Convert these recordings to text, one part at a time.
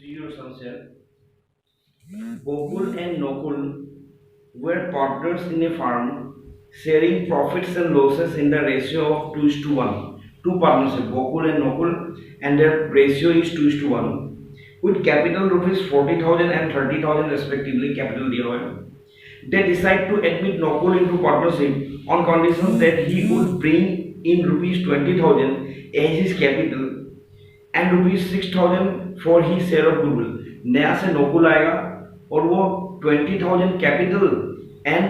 Your sunset. Gokul and Nokul were partners in a farm, sharing profits and losses in the ratio of 2 is to 1. Two partnership, Gokul and Nokul, and their ratio is 2 is to 1. With capital rupees 40,000 and 30,000 respectively, capital दिया हुआ है. They decide to admit Nokul into partnership on conditions that he would bring in rupees 20,000 as his capital and rupees 6,000 for he share of goodwill. नया से नोकुल आएगा और वो 20,000 capital and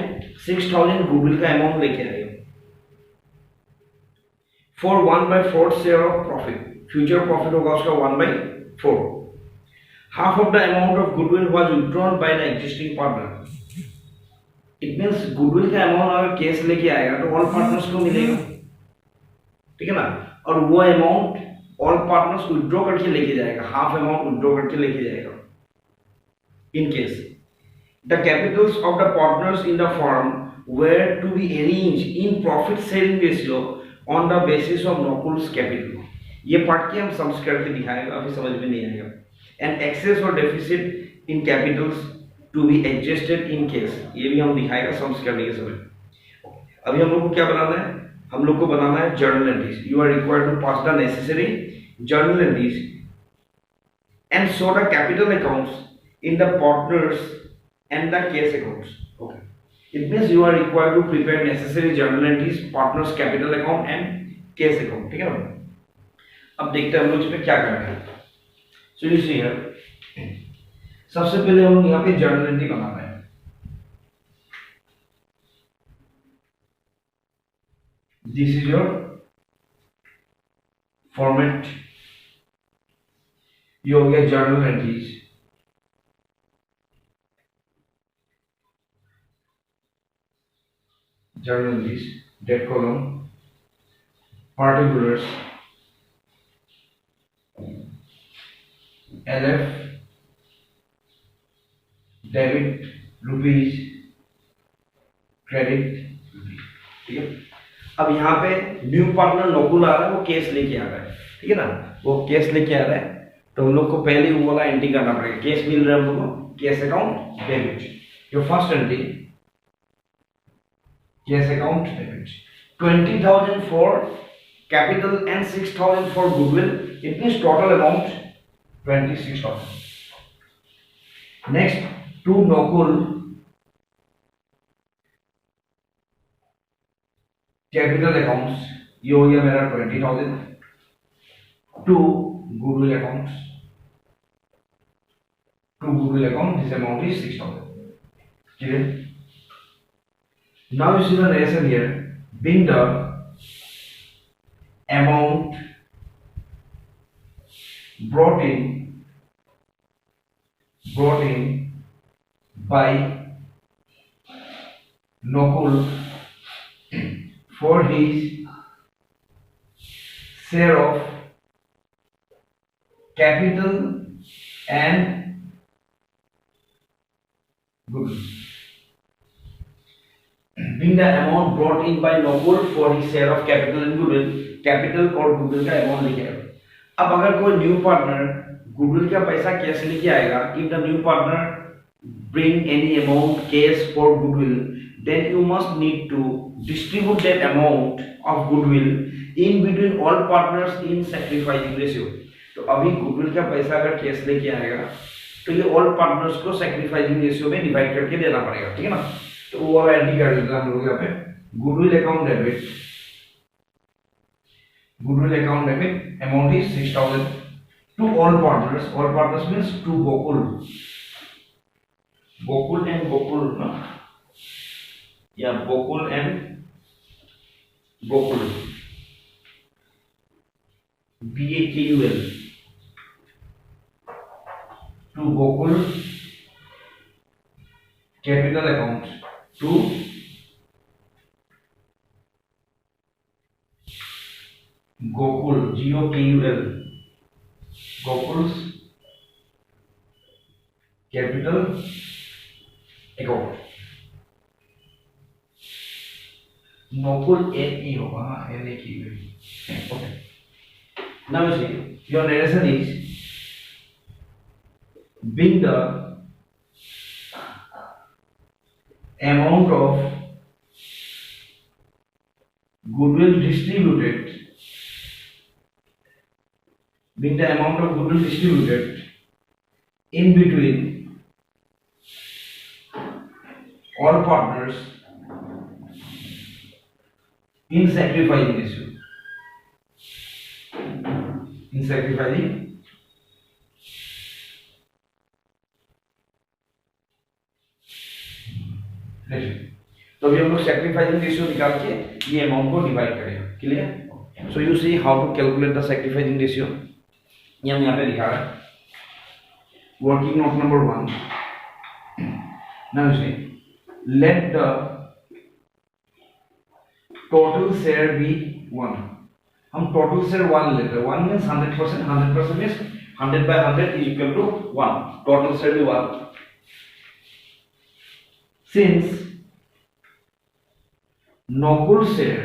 6,000 goodwill का amount लेके आएगा for 1/4 share of profit. Future profit होगा उसका 1/4. Half of the amount of goodwill was withdrawn by the existing partner. It means goodwill का अमाउंट अगर केस लेके आएगा तो ऑल पार्टनर्स को मिलेगा, ठीक है ना. और वो अमाउंट ऑल पार्टनर्स विड्रॉ करके लेके जाएगा, हाफ अमाउंट विड्रॉ करके लेके जाएगा. In case the capitals of the partners in the firm were to be arrange in profit sharing ratio on the basis of Nakul's capital. ये पार्ट के हम sums करके दिखाएगा, अभी समझ में नहीं आएगा. एंड एक्सेस और deficit in capitals to be adjusted in case, ये भी हम दिखाएगा सम्स करने के समय. अभी हम लोग को क्या बनाना है, हम लोग को बनाना है journal entries. You are required to pass the necessary journal entries and show the capital accounts in the partners and the case accounts. Okay, it means you are required to prepare necessary journal entries, partners capital account and case account. ठीक है ना. अब देखते हैं हम लोग इसमें क्या करना है. So you see here, सबसे पहले हम लोग यहाँ पे जर्नल एंट्री बनाना है. This is your format. ये हो गया journal entries. Journal entries, date column, particulars, LF, debit rupees, credit rupees. ठीक है. अब यहाँ पे न्यू पार्टनर नोकुल आ रहा है, वो केस लेके आ रहा है, ठीक है ना. वो केस लेके आ रहा है तो हम लोग को पहले वो वाला एंट्री करना पड़ेगा. केस मिल रहा है हम लोग को, cash account debit. Your first entry cash account debit. 20,000 for capital and 6,000 for goodwill. It means total amount 26,000. Next to Nakul capital accounts, ये हो गया मेरा 20,000. To goodwill accounts, to goodwill account, this amount is 6,000. Clear? Now you see the relation here, being the amount brought in by Nokul for his share of capital and goodwill. Being the amount brought in by Nokul for his share of capital and goodwill, capital और goodwill का amount लेके आएगा. अब अगर कोई new partner goodwill का पैसा cash लेके आएगा, if the new partner bring any amount cash for goodwill, then you must need to distribute that amount of goodwill in between all partners in sacrificing ratio. तो अभी goodwill का पैसा अगर cash लेके आएगा तो ये ऑल पार्टनर्स को सैक्रिफाइसिंग रेशियो में डिवाइड करके देना पड़ेगा, ठीक है ना. तो वो वाला एंट्री कर देते हैं हम लोग यहाँ पे. Goodwill account debit, goodwill account debit, amount is 6,000 to all partners. All partners means to Gokul, Gokul and Gokul ना, या Gokul and Gokul, BAKUL, to Gokul capital account, to Gokul GOKUL, Gokul's capital account. Nokul NE होगा, हाँ NAKUL. Okay. Now you see your narration is being the amount of goodwill distributed, in between all partners in sacrificing ratio. In sacrificing ratio, तो अभी हम लोग sacrificing ratio निकाल के ये amount को डिवाइड करेंगे. Clear? So you see how to calculate the sacrificing ratio. ये हम यहाँ पे लिखा है working note number 1. Now you see let the total share be 1. हम टोटल शेयर 1 लेते हैं. 1 means 100%. 100% means 100/100 is equal to 1. Total share भी 1. Since नोकुल शेयर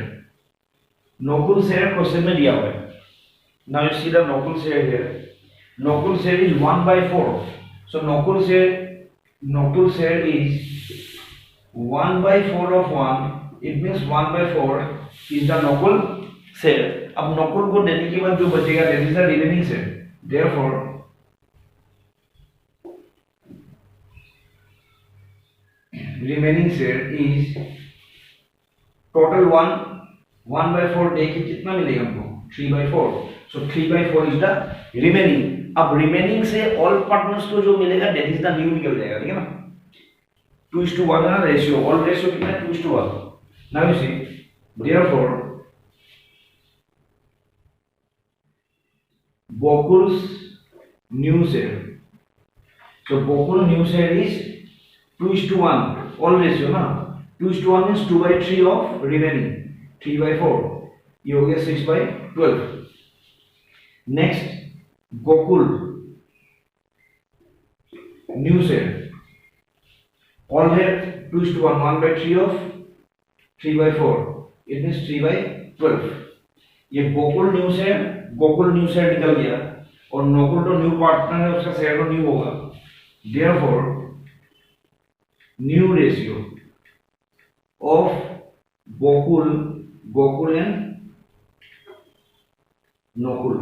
क्वेश्चन में दिया हुआ है. Now you see the Nakul share here. Nakul share is 1/4. So Nakul share is 1/4 of 1. It means 1/4 is the Nakul share. अब नोकुल को देने के बाद जो बचेगा that is the remaining share. Therefore remaining share is total 1/4 दे के कितना मिलेगा हमको 3/4. so 3/4 is the remaining. अब remaining से all partners को जो मिलेगा that is the new निकल जाएगा. ठीक है ना? 2:1 है ना रेशियो. all रेशियो कितना है 2:1. now you see therefore Bokul's new share. so Bokul new share is 2:1. all ratio ना 2:1 means 2/3 of remaining 3/4. ये हो गया 6/12. next Gokul new share. all here 2:1 1/3 of 3/4. it means 3/12. ये Gokul new share निकल गया और नोकुल तो न्यू पार्टनर है उसका शेयर तो न्यू होगा. therefore new ratio of Gokul and Nokul.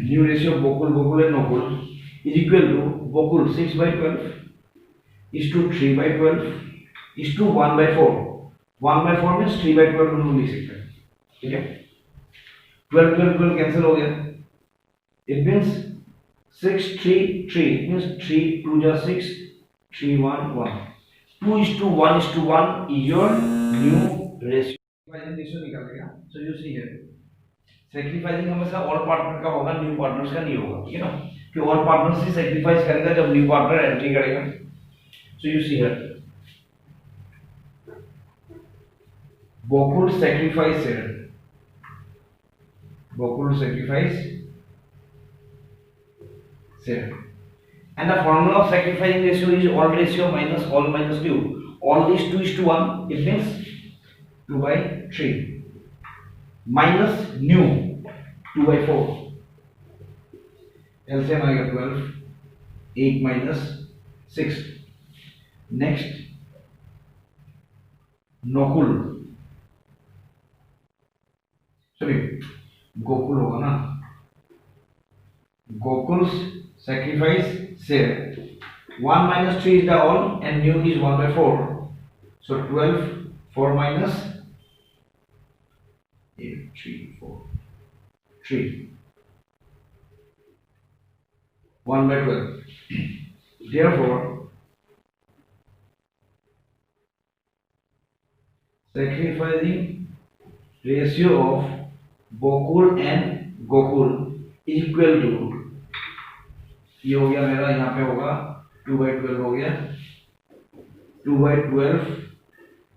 New ratio of Gokul and Nokul is equal to Gokul 6/12 is to 3/12 is to 1/4. 1/4 means 3/12 हम लोग लिख सकते हैं. ठीक है? 12 कैंसिल हो गया. It means 6 3 3 means 3 2 जा 6 3 1 1. 2:1 is your new ratio. Sacrificing ratio निकालेगा. So you see here sacrificing हमेशा all partner का होगा, new partners का नहीं होगा. ठीक है ना? कि all partners ही sacrifice करेगा जब new partner entry करेगा. So you see here Bokul sacrifice here. Bokul sacrifice share. And the formula of sacrificing ratio is all ratio minus all minus due. All is 2:1. It means 2/3 minus new 2/4. LCM आएगा 12. 8 minus 6. Next नोकुल sorry Gokul होगा ना. Gokul's sacrifice share 1 minus 3 is the all and new is 1/4. So 12 4 minus 8 3 4 3 1/12. Therefore sacrificing ratio of Bokul and Gokul is equal to, ये हो गया मेरा, यहाँ पे होगा 2/12 हो गया. 2/12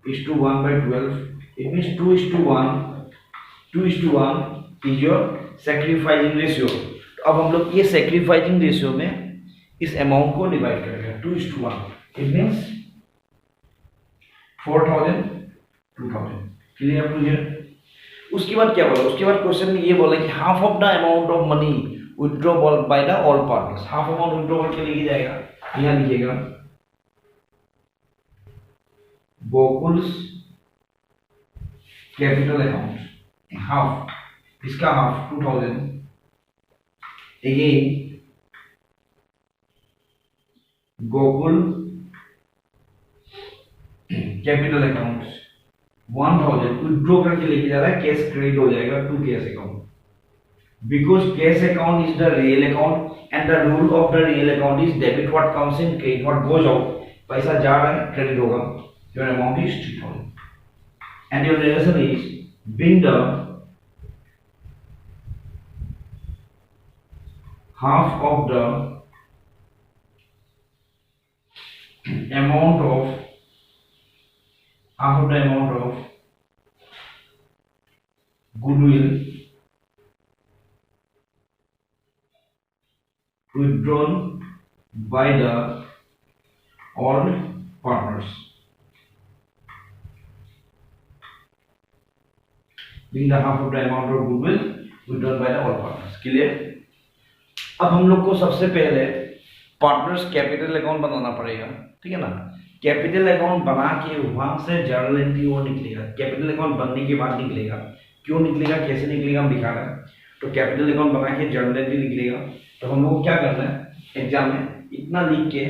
is to 1/12. It means 2:1. 2:1 is your sacrificing ratio. तो अब हम लोग ये sacrificing ratio में इस अमाउंट को डिवाइड करेंगे 2:1. It means 4,000 2,000. क्लियर? उसके बाद क्या बोला, उसके बाद क्वेश्चन में ये बोला कि half of the amount of money withdraw by the all partners. Half amount withdraw करके लेके जाएगा, यहाँ लिखिएगा गोकुल्स कैपिटल अकाउंट, हाफ, इसका half 2000, again Gokul capital account 1000 withdraw करके लेके जा रहा है, कैश क्रेडिट हो जाएगा to cash account, because cash account is the real account and the rule of the real account is debit what comes in, credit what goes out। पैसा जा रहा है, क्रेडिट होगा, your amount is 3000 and your relation is being the half of the amount of goodwill withdrawn by the all partners, being the half of the amount of goodwill withdrawn by the all partners। Clear. अब हम लोग को सबसे पहले partners capital account बनाना पड़ेगा, ठीक है ना। कैपिटल अकाउंट बना के वहां से जर्नल एंट्री वो निकलेगा, कैपिटल अकाउंट बनने के बाद निकलेगा। क्यों निकलेगा, कैसे निकलेगा, हम दिखा रहे हैं। तो कैपिटल अकाउंट बना के जर्नल एंट्री निकलेगा, तो हम लोग को क्या करना है, एग्जाम में इतना लिख के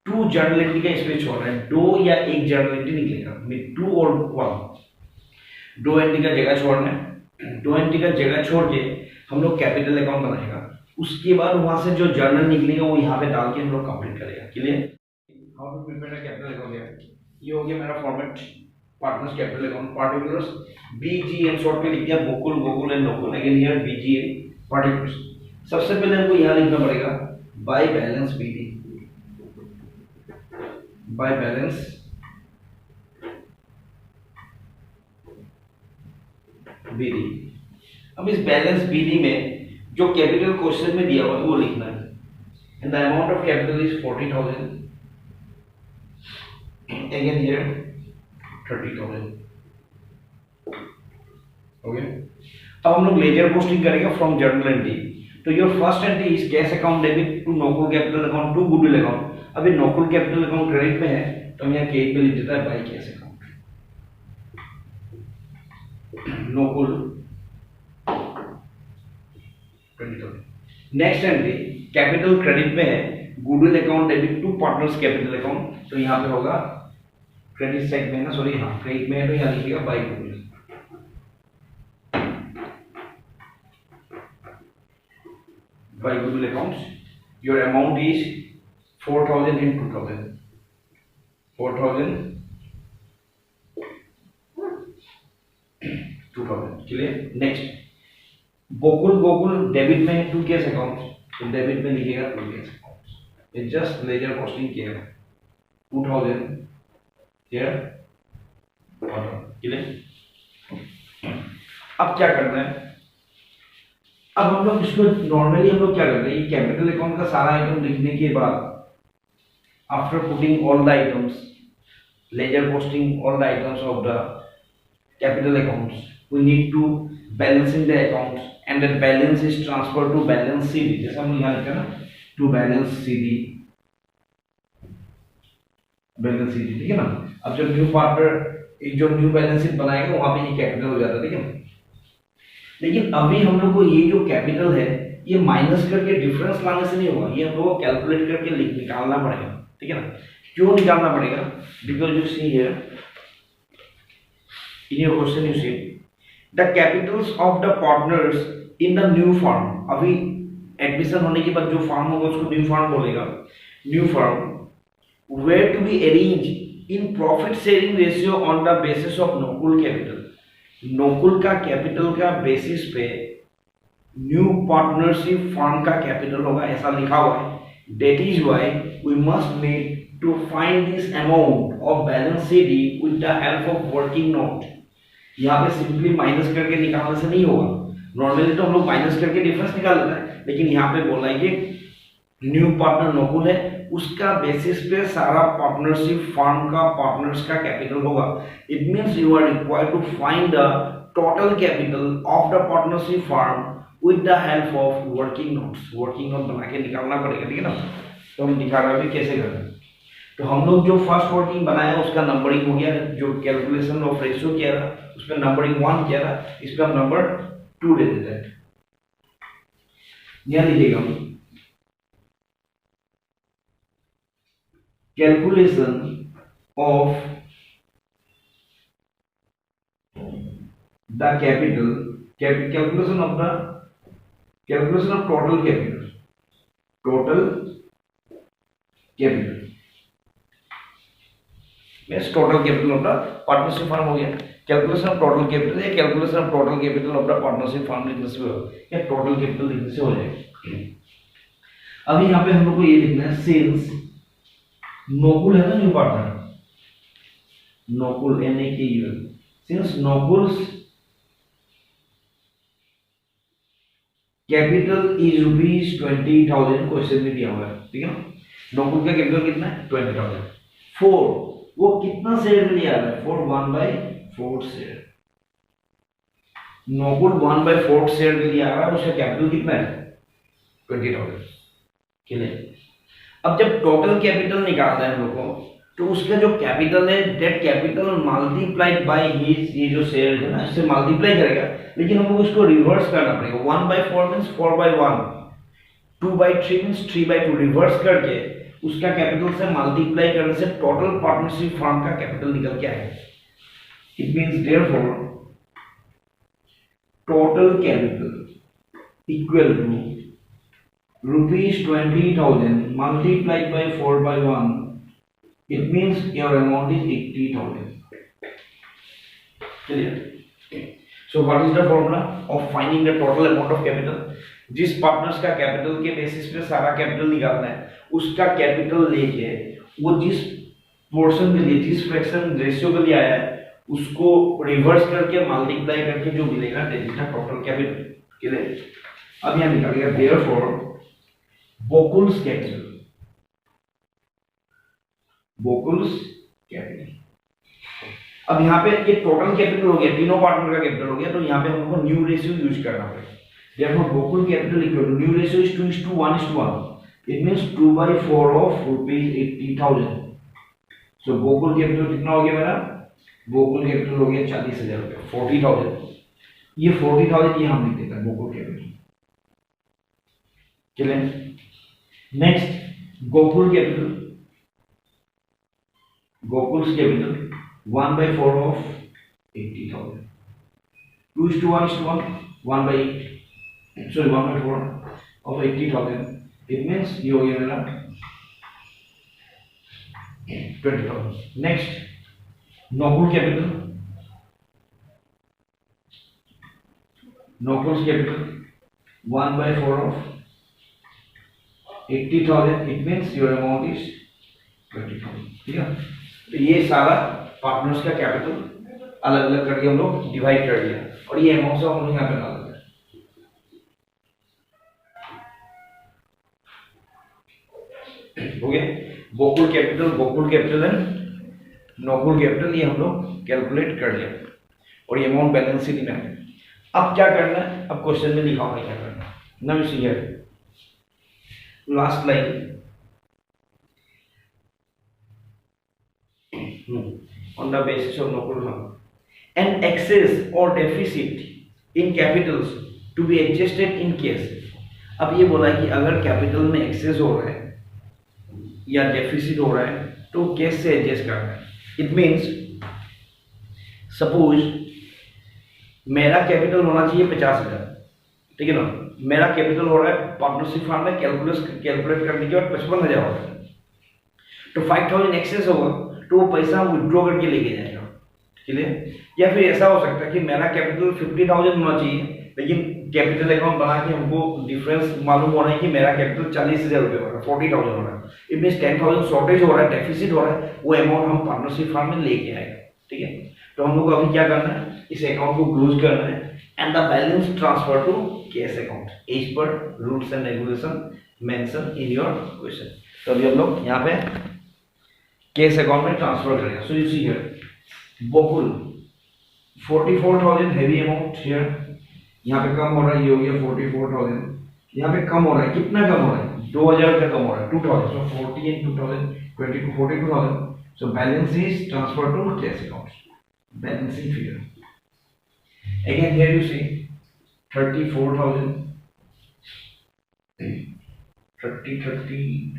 2 जर्नल एंट्री का स्पेस छोड़ रहे हैं, 2 या 1 जर्नल एंट्री निकलेगा, 2 और 1, 2 एंट्री का जगह छोड़ना है। 2 एंट्री का जगह छोड़ के हम लोग कैपिटल अकाउंट बनाएगा, उसके बाद वहां से जो जर्नल निकलेगा वो यहाँ पे डाल के हम लोग कंप्लीट करेगा। Clear. How to prepare a capital account, ये हो गया मेरा format, partners capital account, particulars BGL short में लिख दिया, Gokul, Gokul and Nakul, again here BGL particulars. सबसे पहले हमको यहाँ लिखना पड़ेगा by balance BD, by balance BD. अब इस बैलेंस बीडी में जो कैपिटल क्वेश्चन में दिया हुआ है वो लिखना है, and the amount of capital is 40,000, again here 30,000। Okay, अब हम लोग लेजर पोस्टिंग करेंगे फ्रॉम जर्नल एंट्री। तो your first entry is cash account debit to Nakul capital account to goodwill account. अभी नोकुल कैपिटल अकाउंट क्रेडिट में है, तो हम यहाँ क्रेडिट में लिख देता है by cash account, Nakul 20,000। Next entry capital credit में है, goodwill account debit to partners capital account, तो यहाँ पे होगा क्रेडिट साइड में ना, सॉरी हाँ क्रेडिट में है, तो यहाँ लिखिएगा by goodwill. By goodwill accounts, your amount is 4,000 and 2,000, 4,000, 2,000। चलिए नेक्स्ट, गोकुल, गोकुल डेबिट में टू कैश अकाउंट, तो डेबिट में लिखिएगा to cash account, it's just ledger posting किया 2,000 हियर, चलिए। अब क्या करना है, अब हम लोग इसको नॉर्मली हम लोग क्या करते हैं, ये कैपिटल अकाउंट का सारा आइटम लिखने के बाद after putting all the items, ledger posting all the items of the capital accounts, we need to balancing the accounts and that balance is transfer to balance CD, जैसा हम यहाँ लिखा ना, to balance CD, balance CD, ठीक है ना। अब जब न्यू पार्टनर एक जो न्यू बैलेंस शीट बनाएगा वहां पे ये कैपिटल हो जाता है, ठीक है। लेकिन अभी हम लोग को ये जो कैपिटल है ये माइनस करके डिफरेंस लाने से नहीं होगा, ये हम लोग को कैलकुलेट करके निकालना पड़ेगा, ठीक है ना। क्यों निकालना पड़ेगा, because you see here in your question you see the capitals of the partners in the new firm. अभी एडमिशन होने के बाद जो फर्म होगा उसको न्यू फर्म बोलेगा, new firm were to be arrange in profit sharing ratio on the basis of Nakul capital. Nakul का capital का बेसिस पे न्यू पार्टनरशिप फर्म का कैपिटल होगा, ऐसा लिखा हुआ है। That is why we must need to find this amount of balance sheet with the help of working note. यहाँ पे सिंपली माइनस करके निकालने से नहीं होगा, नॉर्मली तो हम लोग माइनस करके डिफरेंस निकाल लेते हैं, लेकिन यहाँ पे बोला है कि न्यू पार्टनर नोकुल है, उसका बेसिस पे सारा पार्टनरशिप फर्म का पार्टनर्स का कैपिटल होगा। It means you are required to find the total capital of the partnership firm with the help of working notes बना के निकालना पड़ेगा, ठीक है ना। तो हम दिखा रहे हैं कैसे करना है। तो हम लोग जो फर्स्ट वर्किंग बनाया उसका नंबरिंग हो गया, जो कैलकुलेशन ऑफ रेशियो किया था उसमें नंबरिंग 1 किया था, इस पे हम नंबर 2 दे देते हैं। यहाँ लिखिएगा calculation of the capital, calculation of total capital means total capital of the partnership firm हो गया। कैलकुलेशन ऑफ टोटल कैपिटल या calculation of total capital of the partnership firm लिखने से या टोटल कैपिटल लिखने से हो जाएगा। अभी यहाँ पे हम लोग को ये लिखना है सिंस नोकुल है ना new partner, Nakul NAKUL, since Nakul's capital is ₹20,000 question में दिया हुआ है, ठीक है ना। नोकुल का कैपिटल कितना है 20,000। 4 वो कितना शेयर के लिए आ रहा है 1/4 शेयर। नोकुल 1/4 शेयर के लिए आ रहा है, उसका कैपिटल कितना है 20,000। क्लियर। अब जब टोटल कैपिटल निकालना है हम लोग को, तो उसका जो कैपिटल है debt capital multiplied by his, ये जो शेयर है ना इससे मल्टीप्लाई करेगा, लेकिन हमको उसको रिवर्स करना पड़ेगा। 1/4 मींस 4/1, 2/3 मींस 3/2, रिवर्स करके उसका कैपिटल से मल्टीप्लाई करने से टोटल पार्टनरशिप फर्म का कैपिटल निकल के आएगा। It means therefore total capital equal to ₹20,000 multiplied by 4/1, it means your amount is 80,000. Clear? So what is the formula of finding the total amount of capital? जिस partners का capital के basis पे सारा capital निकालना है, उसका capital लेके वो जिस पोर्शन के लिए, जिस फ्रैक्शन रेशियो के लिए आया है, उसको रिवर्स करके मल्टीप्लाई करके जो मिलेगा that is the total capital. Clear. अब यहां निकालेगा देयरफॉर बोकुल्स कैपिटल, बोकुल्स कैपिटल। अब यहाँ पे ये टोटल कैपिटल हो गया, तीनों पार्टनर का कैपिटल हो गया, तो यहाँ पे हमको न्यू रेशियो यूज करना पड़ेगा। Therefore, Bokul capital equal to new ratio is 2:1:1. It means 2/4 of ₹80,000. So Bokul capital कितना हो गया मेरा? Bokul capital हो गया 40,000 रुपये, 40,000। ये 40,000 ये हम लिख देते हैं Bokul capital। चलें next Gokul capital, Gokul's capital 1/4 of 80,000. 2:1:1, 1/8, sorry 1/4 of 80,000. It means ये हो गया मेरा 20,000. Next Nokul capital, Nokul's capital 1/4 of 80,000. It means your amount is 20,000. ठीक है। तो ये सारा पार्टनर्स का कैपिटल अलग अलग करके हम लोग डिवाइड कर दिया और ये अमाउंट से हम लोग यहाँ पे डाल देते हैं। हो गया बोकुल कैपिटल एंड नोकुल कैपिटल, ये हम लोग कैलकुलेट कर लिया और ये अमाउंट बैलेंस शीट में आ गया। अब क्या करना है, अब क्वेश्चन में लिखा हुआ क्या करना है। Now you see here last line on the basis of Nokul firm, an excess or deficit in capitals to be adjusted in case। अब ये बोला कि अगर कैपिटल में एक्सेस हो रहा है या डेफिसिट हो रहा है तो केस से एडजस्ट करना है। इट मीन्स सपोज मेरा कैपिटल होना चाहिए 50,000, ठीक है ना, मेरा कैपिटल हो रहा है पार्टनरशिप फर्म में कैलकुलेट करने के बाद 55,000 हो रहा है, तो 5,000 एक्सेस होगा तो वो पैसा हम विड्रॉ करके लेके जाएगा। क्लियर। या फिर ऐसा हो सकता है कि मेरा कैपिटल 50,000 होना चाहिए, लेकिन कैपिटल अकाउंट बना के हमको डिफरेंस मालूम होना है कि मेरा कैपिटल 40,000 रुपये हो रहा है, 40,000 हो रहा है। इट मीन्स 10,000 शॉर्टेज हो रहा है, डेफिसिट हो रहा है, वो अमाउंट हम पार्टनरशिप फर्म में लेके आएगा। ठीक है। तो हम लोग को अभी क्या करना है, इस अकाउंट को क्लोज करना है and the balance transfer to cash account as per rules and regulation mention in your question. तो अभी हम लोग यहाँ पे कैश अकाउंट में ट्रांसफर करेंगे। So you see here Bokul 44,000 heavy amount here, यहाँ पे कम हो रहा है, ये हो गया 44,000, यहाँ पे कम हो रहा है, कितना कम हो रहा है, 2,000 का कम हो रहा है, 2,000, so 40 and 2,000, 22, 42,000, so balance is transferred to cash account, balancing figure. Again here you see 34,000, 30,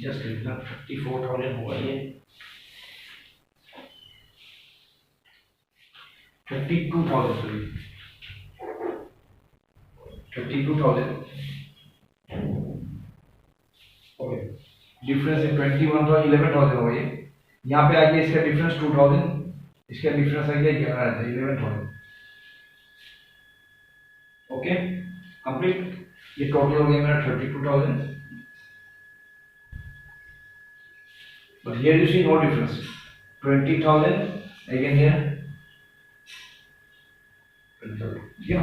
just like that, 34,000 हुआ ये, 32,000 sorry, 32,000, ओके, डिफरेंस है 21,000, 11,000 हो ये, यहाँ पे आ गया इसका डिफरेंस 2,000, इसका डिफरेंस आ गया 11,000, ओके कंप्लीट, ये टोटल हो गया मेरा 32,000, but here you see no difference, 20,000 again here, ठीक है,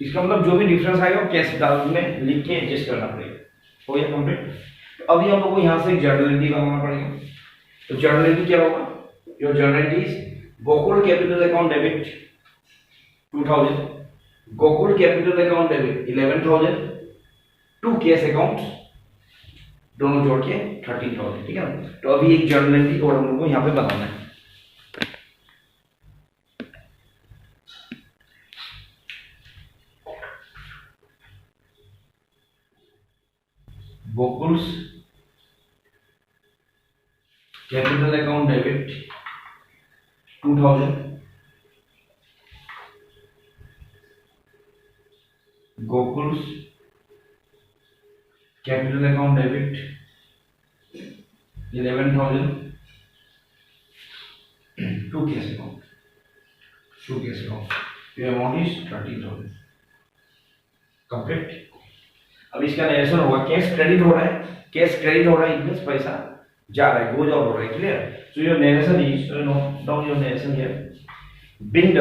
इसका मतलब जो भी डिफरेंस आएगा वो कैश डाल में लिख के एडजस्ट करना पड़ेगा, हो गया कंप्लीट। तो अभी हम लोग को यहाँ से एक जर्नलिटी बनाना पड़ेगा, तो जर्नलिटी क्या होगा, your journal entry is Gokul capital account debit 2,000, Gokul capital account debit 11,000 to cash account, दोनों जोड़ के 13,000, ठीक है ना। तो अभी एक जर्नलिटी और हम लोग को यहाँ पे बनाना है, Gokul's capital account debit 2,000, Gokul's capital account debit 11,000 to cash account, your amount is 13,000, complete. अब इसका नरेशन होगा, कैश क्रेडिट हो रहा है, कैश क्रेडिट हो रहा है, इतने पैसा जा रहा है, गोज आउट हो रहा है, clear. So your narration is, note down your narration here, being the,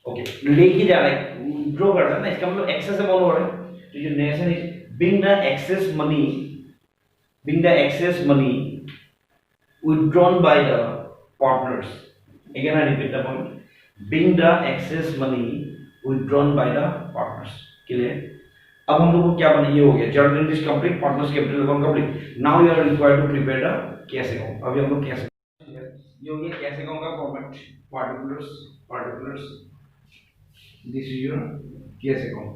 okay लेके जा रहा है, विथड्रॉ कर रहा है ना, इसका मतलब एक्सेस अमाउंट हो रहा है, तो your narration is being the excess money withdrawn by the partners, again I repeat the point, being the excess money withdrawn by the partners, clear। अब हम लोग को क्या बना, ये हो गया journal is complete, partners capital account complete, now you are required to prepare the cash account. अभी हम लोग कैश, ये हो गया कैश अकाउंट का format, particulars, this is your cash account.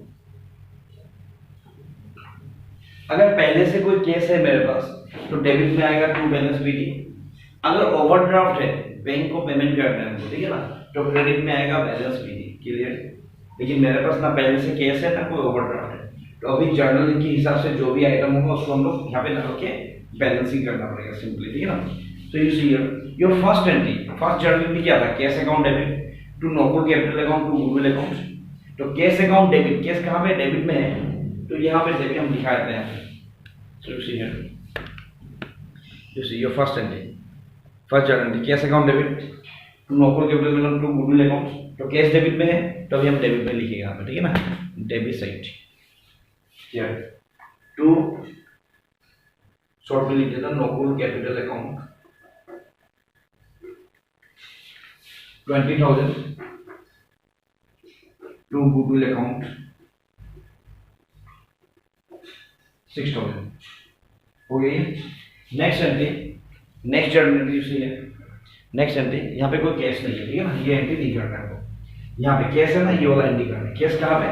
अगर पहले से कोई केस है मेरे पास तो डेबिट में आएगा टू बैलेंस बीडी, अगर ओवरड्राफ्ट है, बैंक को पेमेंट करना है हमको, ठीक है ना, तो क्रेडिट में आएगा बैलेंस बीडी, क्लियर। लेकिन मेरे पास ना पहले से केस है ना कोई ओवरड्राफ्ट है, तो अभी जर्नल के हिसाब से जो भी आइटम होगा उसको हम लोग यहाँ पे डाल के बैलेंसिंग करना पड़ेगा सिंपली, ठीक है ना। So you see your first entry, first journal में क्या था, cash account debit to Nakul capital account to goodwill account. तो कैश अकाउंट डेबिट, कैश कहाँ पे, डेबिट में है, तो यहाँ पे देखिए हम दिखा देते हैं। So you see here, you see your first entry, first journal entry, cash account debit to Nakul capital account to goodwill account, तो कैश डेबिट में है तो अभी हम डेबिट में लिखेंगे यहाँ पे, ठीक है ना, डेबिट साइड here टू शॉर्ट में लिख देता Nakul capital account 20,000 to goodwill account 6,000, हो गई। Next entry, next journal you see है, नेक्स्ट एंट्री, यहाँ पे कोई कैश नहीं है, ठीक है ना, ये एंट्री नहीं करना है, यहाँ पे कैश है ना, ये वाला एंट्री करना है। कैश कहाँ पे,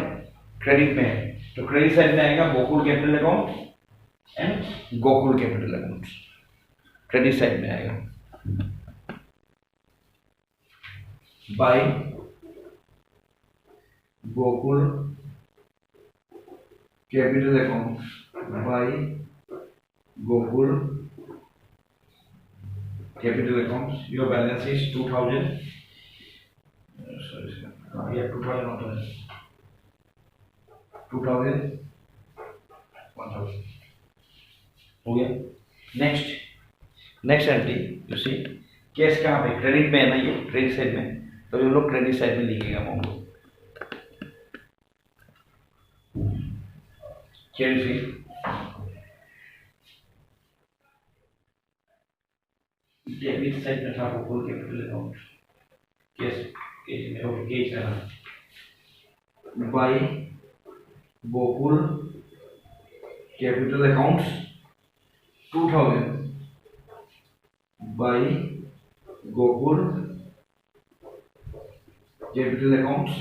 क्रेडिट में है, तो क्रेडिट साइड में आएगा Gokul capital account and Gokul capital account, credit side में आएगा by Gokul capital account, by Gokul capital account, your balance is 2,000, sorry, yeah, 2,000 not 2,000, 1,000, हो गया। Next entry you see, cash कहाँ पे, क्रेडिट में है ना, ये क्रेडिट साइड में, तो हम लोग क्रेडिट साइड में लिखेंगे अमाउंट को, डेबिट साइड में था गोकुल कैपिटल अकाउंट केस में ओके केस था by Gokul capital accounts 2000 by Gokul capital accounts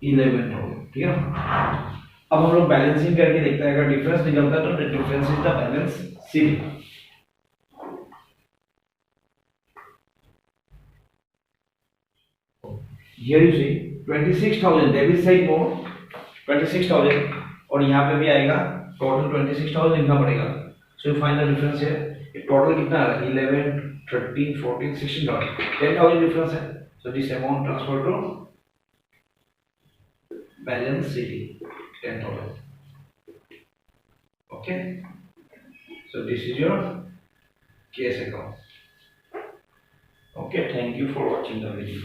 11,000 ठीक है। अब हम लोग बैलेंसिंग करके देखते हैं, अगर डिफरेंस निकलता है तो difference is the balance sheet. Here you see 26,000 debit side मोर 26,000 और यहाँ पे भी आएगा टोटल 26,000 लिखना पड़ेगा। So you find the difference है, टोटल कितना आ रहा है 11 13 14 16 10,000 डिफरेंस है। So this amount transfer to balance sheet 10,000 okay. So this is your case account. Okay, thank you for watching the video.